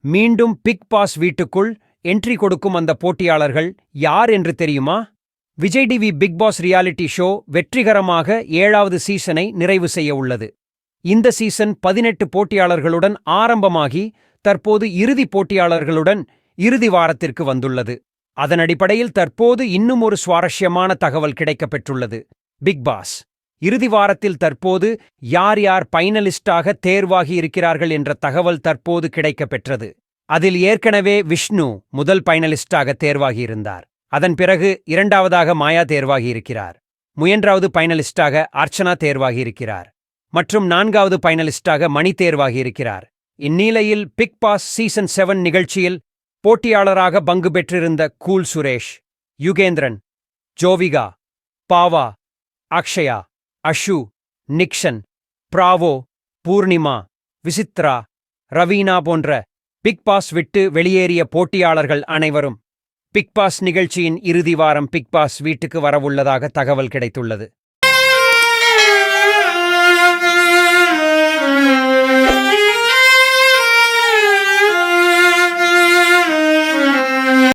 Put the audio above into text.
மீண்டும் big pass வீட்டுக்குள் entry கொடுக்கும் அந்த போட்டியாளர்கள் யார் என்று தெரியுமா? Vijay TV Bigg Boss reality show வெற்றிகரமாக 7வது சீசனை நிறைவு செய்ய உள்ளது. இந்த சீசன் 18 போட்டியாளர்களுடன் ஆரம்பமாகி தற்போது இறுதி போட்டியாளர்களுடன் இறுதி வாரத்திற்கு வந்துள்ளது. அதன் அடிப்படையில் தற்போது இன்னும் ஒரு சுவாரஸ்யமான தகவல் கிடைக்கப்பெற்றுள்ளது. பிக் பாஸ் இறுதி வாரத்தில் தற்போது யார் யார் பைனலிஸ்டாக தேர்வாகி இருக்கிறார்கள் என்ற தகவல் தற்போது கிடைக்கப்பெற்றது. அதில் ஏற்கனவே விஷ்ணு முதல் பைனலிஸ்டாக தேர்வாகியிருந்தார். அதன் பிறகு 2வதாக மாயா தேர்வாகியிருக்கிறார். 3வது பைனலிஸ்டாக அர்ச்சனா தேர்வாகியிருக்கிறார். மற்றும் 4வது பைனலிஸ்டாக மணி தேர்வாகியிருக்கிறார். இந்நிலையில் பிக் பாஸ் சீசன் 7 நிகழ்ச்சியில் போட்டியாளராக பங்கு பெற்றிருந்த கூல் சுரேஷ், யுகேந்திரன், ஜோவிகா, பாவா, அக்ஷயா, அஷு, நிக்ஷன், பிராவோ, பூர்ணிமா, விசித்ரா, ரவீனா போன்ற பிக் பாஸ் விட்டு வெளியேறிய போட்டியாளர்கள் அனைவரும் பிக் பாஸ் நிகழ்ச்சியின் இறுதி வாரம் பிக் பாஸ் வீட்டுக்கு வரவுள்ளதாக தகவல் கிடைத்துள்ளது.